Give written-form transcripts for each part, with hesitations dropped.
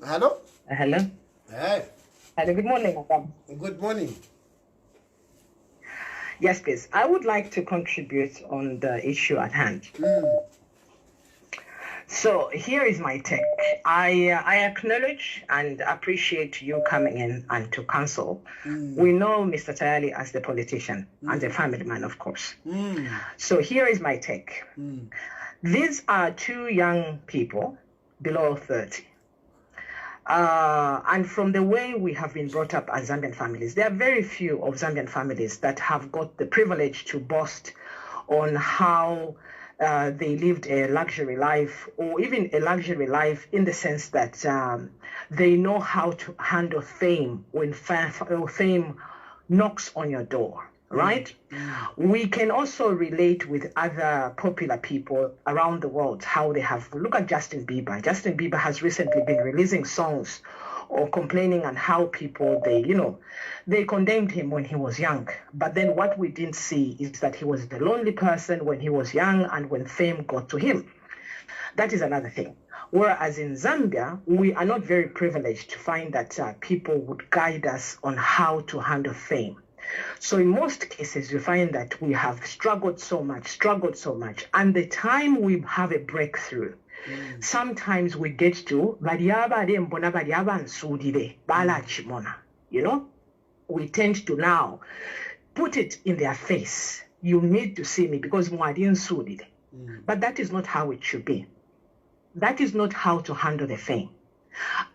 Hello? Hello. Hey, Hello. Good morning, madam. good morning. Yes, please. I would like to contribute on the issue at hand. So here is my take. I acknowledge and appreciate you coming in and to counsel. We know Mr. Tayali as the politician and the family man, of course. So here is my take. These are two young people below 30. And from the way we have been brought up as Zambian families, there are very few of Zambian families that have got the privilege to boast on how they lived a luxury life, or even a luxury life in the sense that they know how to handle fame when fame knocks on your door. Right? We can also relate with other popular people around the world, how they have. Look at Justin Bieber. Justin Bieber has recently been releasing songs or complaining on how people, they condemned him when he was young. But then what we didn't see is that he was the lonely person when he was young and when fame got to him. That is another thing. Whereas in Zambia, we are not very privileged to find that people would guide us on how to handle fame. So in most cases, you find that we have struggled so much, and the time we have a breakthrough, sometimes we get to, we tend to now put it in their face. You need to see me because but that is not how it should be. That is not how to handle the fame.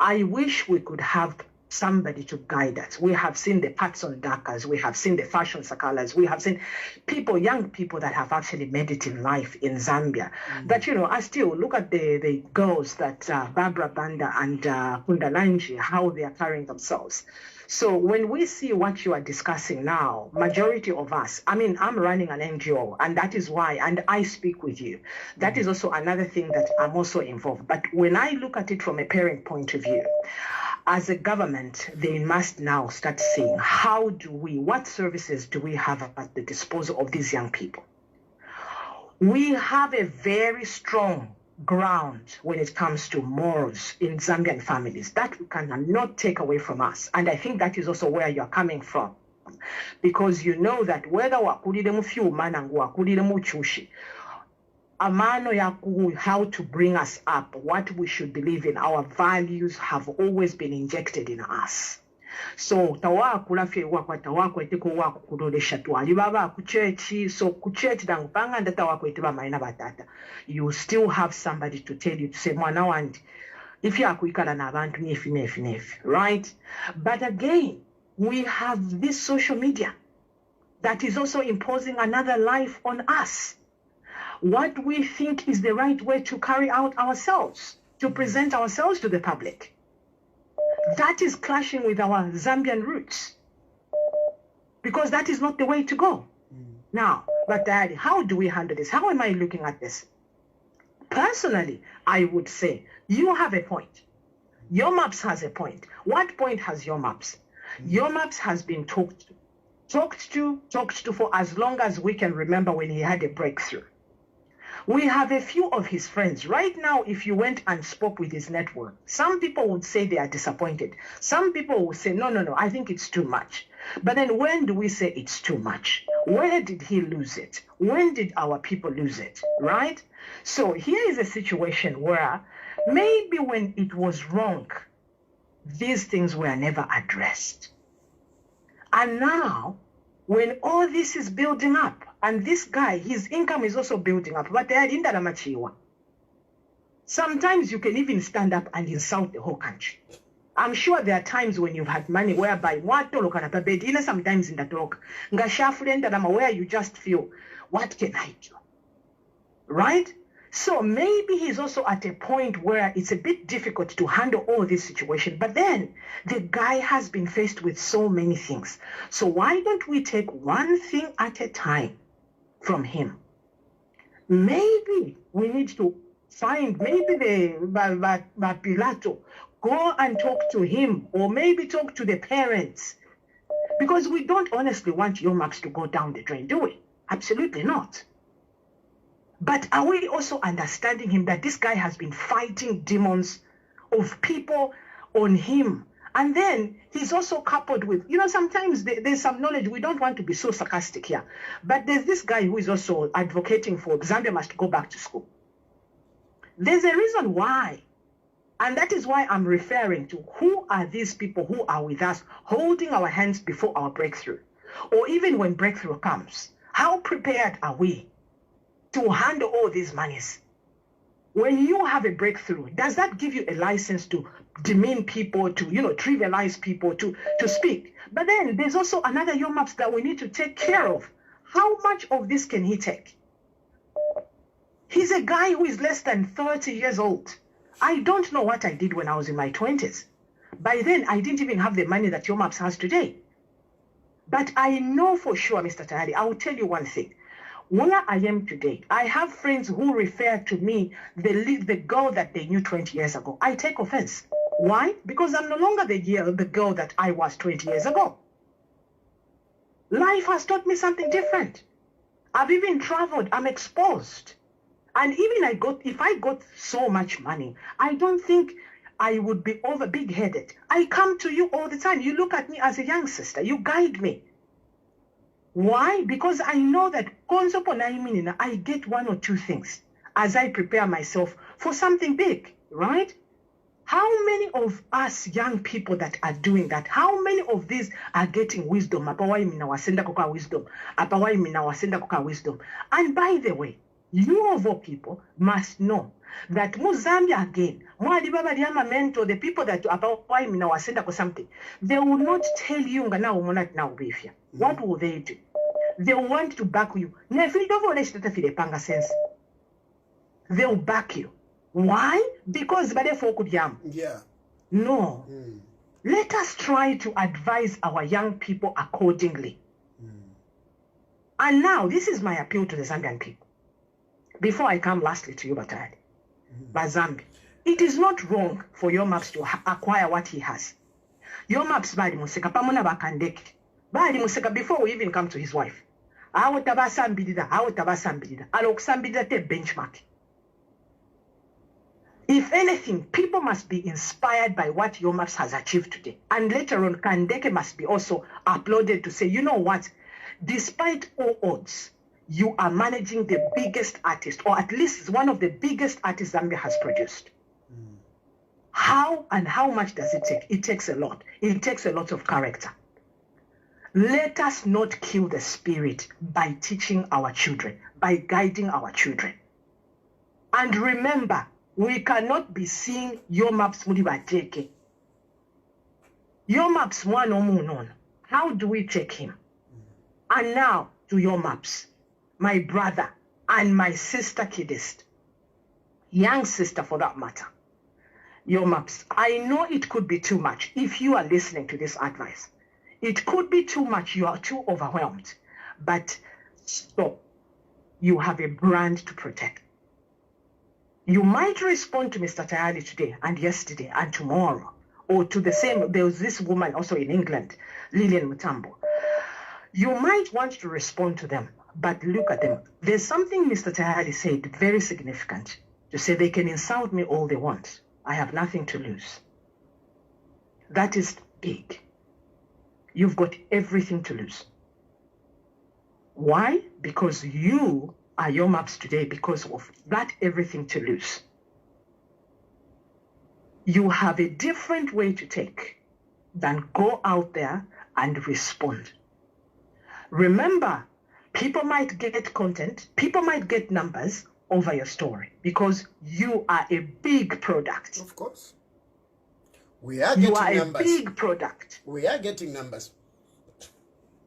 I wish we could have somebody to guide us. We have seen the Patson Dakas, we have seen the fashion Sakalas, we have seen people, young people that have actually made it in life in Zambia. That, I still look at the girls that Barbara Banda and Kundalanji, how they are carrying themselves. So when we see what you are discussing now, majority of us, I'm running an NGO, and that is why, and I speak with you. That is also another thing that I'm also involved. But when I look at it from a parent point of view, as a government, they must now start seeing what services do we have at the disposal of these young people? We have a very strong ground when it comes to morals in Zambian families that we cannot take away from us. And I think that is also where you're coming from. Because you know that whether wakulire mu fyuma nangu wakulire mu chushi, amano yaku, how to bring us up, what we should believe in, our values have always been injected in us. So tawakula fye wakwata wakweteko wakukulolesha twali baba ku church, so ku church dangupanga ndata wakweteba maina batata, you still have somebody to tell you to say mwana wandi if yakuikala na abantu nefi, right? But again, we have this social media that is also imposing another life on us. What we think is the right way to carry out ourselves, to present ourselves to the public. That is clashing with our Zambian roots, because that is not the way to go. Now, but Daddy, how do we handle this? How am I looking at this? Personally, I would say you have a point. Your Maps has a point. What point has Your Maps? Your Maps has been talked to for as long as we can remember when he had a breakthrough. We have a few of his friends. Right now, if you went and spoke with his network, some people would say they are disappointed. Some people would say, no, I think it's too much. But then when do we say it's too much? Where did he lose it? When did our people lose it, right? So here is a situation where maybe when it was wrong, these things were never addressed. And now, when all this is building up, and this guy, his income is also building up, but sometimes you can even stand up and insult the whole country. I'm sure there are times when you've had money whereby sometimes in the talk, where you just feel, what can I do? Right? So maybe he's also at a point where it's a bit difficult to handle all this situation. But then the guy has been faced with so many things. So why don't we take one thing at a time from him? Maybe we need to find, maybe the Pilato, go and talk to him, or maybe talk to the parents. Because we don't honestly want Your Maps to go down the drain, do we? Absolutely not. But are we also understanding him that this guy has been fighting demons of people on him. And then he's also coupled with, sometimes there's some knowledge. We don't want to be so sarcastic here. But there's this guy who is also advocating for Zambia must go back to school. There's a reason why. And that is why I'm referring to who are these people who are with us, holding our hands before our breakthrough. Or even when breakthrough comes, how prepared are we to handle all these monies? When you have a breakthrough, does that give you a license to demean people, to, trivialize people, to speak? But then there's also another YOMAPS that we need to take care of. How much of this can he take? He's a guy who is less than 30 years old. I don't know what I did when I was in my 20s. By then, I didn't even have the money that YOMAPS has today. But I know for sure, Mr. Tayali, I will tell you one thing. Where I am today, I have friends who refer to me, the girl that they knew 20 years ago. I take offense. Why? Because I'm no longer the girl that I was 20 years ago. Life has taught me something different. I've even traveled. I'm exposed. And even if I got so much money, I don't think I would be over big-headed. I come to you all the time. You look at me as a young sister. You guide me. Why? Because I know that I get one or two things as I prepare myself for something big, right? How many of us young people that are doing that, how many of these are getting wisdom? Wisdom. And by the way, you of all people must know that Zambia again, the people that are something, they will not tell you what will they do? They want to back you. They will back you. Why? Because yeah. No. Let us try to advise our young people accordingly. And now, this is my appeal to the Zambian people. Before I come lastly to you, Batayali, Zambia, it is not wrong for YOMAPS to acquire what he has. YOMAPS bali museka pamona bakandeke. Bali museka before we even come to his wife. Awo tabasambirira. Alokusambirira te benchmark. If anything, people must be inspired by what YOMAPS has achieved today. And later on, Kandeke must be also applauded to say, you know what? Despite all odds, you are managing the biggest artist, or at least one of the biggest artists Zambia has produced. How and how much does it take? It takes a lot. It takes a lot of character. Let us not kill the spirit by teaching our children, by guiding our children. And remember, we cannot be seeing YOMAPS Mudiba JK. YOMAPS one omunon. How do we take him? And now to YOMAPS, my brother and my sister Kidst, young sister for that matter. YOMAPS, I know it could be too much if you are listening to this advice. It could be too much. You are too overwhelmed. But stop. You have a brand to protect. You might respond to Mr. Tayali today and yesterday and tomorrow, or to the same. There was this woman also in England, Lillian Mutambo. You might want to respond to them, but look at them. There's something Mr. Tayali said very significant, to say they can insult me all they want. I have nothing to lose. That is big. You've got everything to lose. Why? Because you are YOMAPS today because of that everything to lose. You have a different way to take than go out there and respond. Remember, people might get content, people might get numbers over your story because you are a big product. Of course. We are getting numbers. You are a big product. We are getting numbers.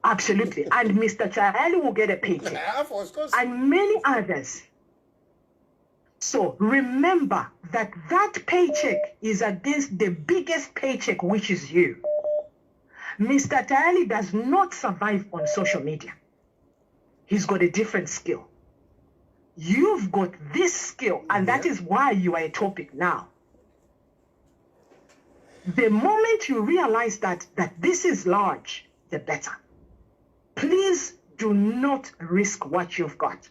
Absolutely. And Mr. Tayali will get a paycheck. Of course. And many others. So remember that that paycheck is against the biggest paycheck, which is you. Mr. Tayali does not survive on social media. He's got a different skill. You've got this skill, and that is why you are a topic now. The moment you realize that this is large, the better. Please do not risk what you've got.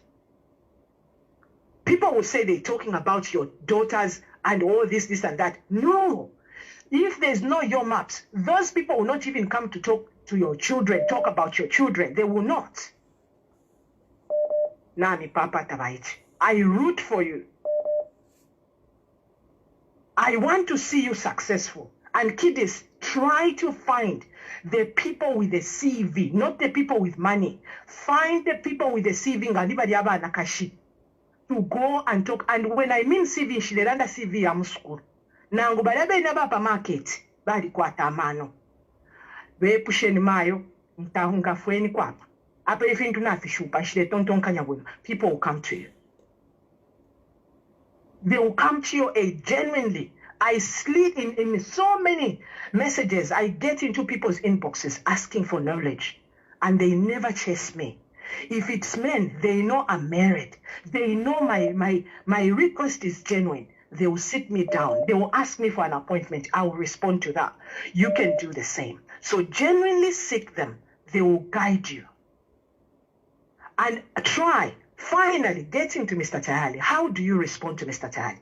People will say they're talking about your daughters and all this and that. No. If there's no your maps, those people will not even come to talk to your children, talk about your children. They will not. Nami Papa Tabaiti, I root for you. I want to see you successful. And kiddies, try to find the people with the CV, not the people with money. Find the people with the CV to go and talk. And when I mean CV, shilelanda CV ya msukuru. Nangu balabe inaba market, bali kwa tamano. Pusheni mayo, mtahunga fueni kwapa. Apa ifintu na fishupa, shile tonton kanyabwema. People will come to you. They will come to your aid genuinely. I slid in so many messages. I get into people's inboxes asking for knowledge, and they never chase me. If it's men, they know I'm married. They know my request is genuine. They will sit me down. They will ask me for an appointment. I will respond to that. You can do the same. So genuinely seek them. They will guide you. And try, finally, getting to Mr. Tayali. How do you respond to Mr. Tayali?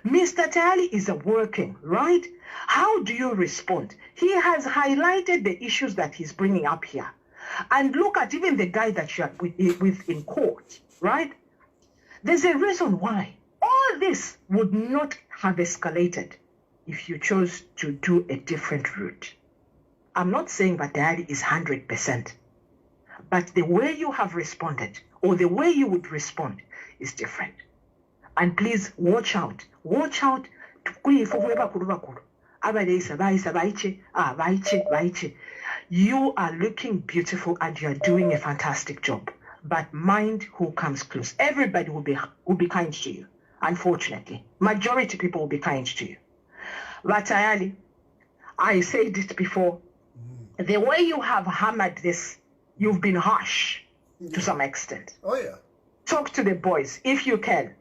Mr. Tayali is working, right? How do you respond? He has highlighted the issues that he's bringing up here. And look at even the guy that you're with in court, right? There's a reason why. All this would not have escalated if you chose to do a different route. I'm not saying that Tayali is 100%, but the way you have responded or the way you would respond is different. And please watch out. Watch out. You are looking beautiful and you are doing a fantastic job. But mind who comes close. Everybody will be kind to you. Unfortunately, majority people will be kind to you. But Tayali, I said it before. The way you have hammered this, you've been harsh to some extent. Oh yeah. Talk to the boys if you can.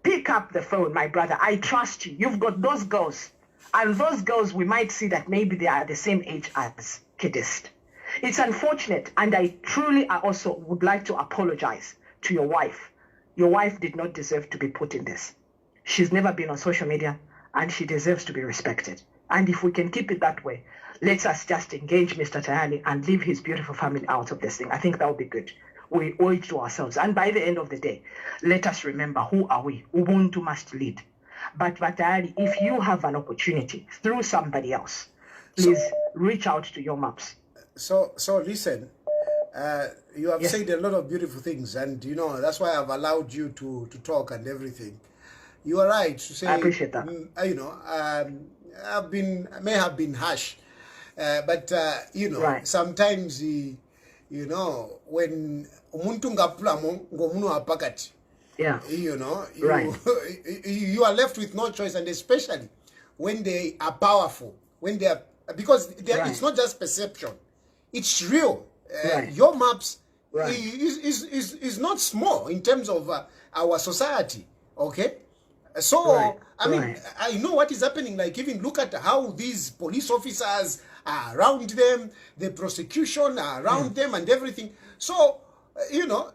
Pick up the phone, my brother. I trust you. You've got those girls. And those girls, we might see that maybe they are the same age as Kidst. It's unfortunate, and I truly also would like to apologize to your wife. Your wife did not deserve to be put in this. She's never been on social media, and she deserves to be respected. And if we can keep it that way, let us just engage Mr. Tayali and leave his beautiful family out of this thing. I think that would be good. We owe it to ourselves. And by the end of the day, let us remember, who are we? Ubuntu must lead. But Tayali, if you have an opportunity through somebody else, please reach out to your maps. So listen, you have said a lot of beautiful things, and you know that's why I've allowed you to talk and everything. You are right to say. I appreciate that. You know, I may have been harsh, but you know, right. Sometimes you know when umuntu ngapulamo ngomuntu apakati. Yeah. You know, right. You are left with no choice, and especially when they are powerful, when they are, because right. It's not just perception, it's real. Right. Your maps right. is not small in terms of our society. Okay, so right. I mean, right. I know what is happening. Like, even look at how these police officers are around them, the prosecution are around them, and everything. So you know,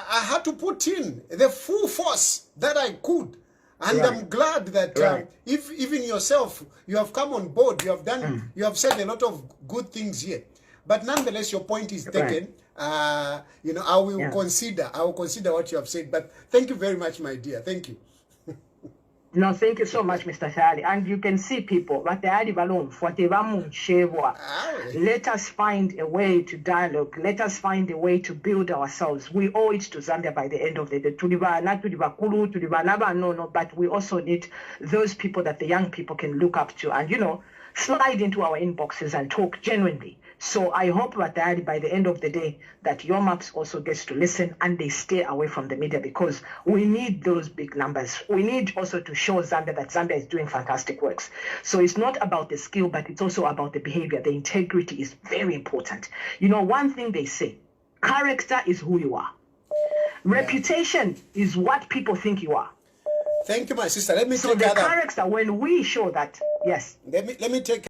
I had to put in the full force that I could. And right. I'm glad that right. if even yourself, you have come on board, you have done, you have said a lot of good things here. But nonetheless, your point is taken. Right. You know, I will consider what you have said. But thank you very much, my dear. Thank you. No, thank you so much, Mr. Tayali. And you can see people, let us find a way to dialogue. Let us find a way to build ourselves. We owe it to Zambia by the end of the day. But we also need those people that the young people can look up to and, you know, slide into our inboxes and talk genuinely. So I hope that by the end of the day that your maps also gets to listen and they stay away from the media, because we need those big numbers. We need also to show Zambia that Zambia is doing fantastic works. So it's not about the skill, but it's also about the behavior. The integrity is very important. You know, one thing they say, character is who you are. Reputation is what people think you are. Thank you, my sister. Let me so the character, when we show that, yes. Let me take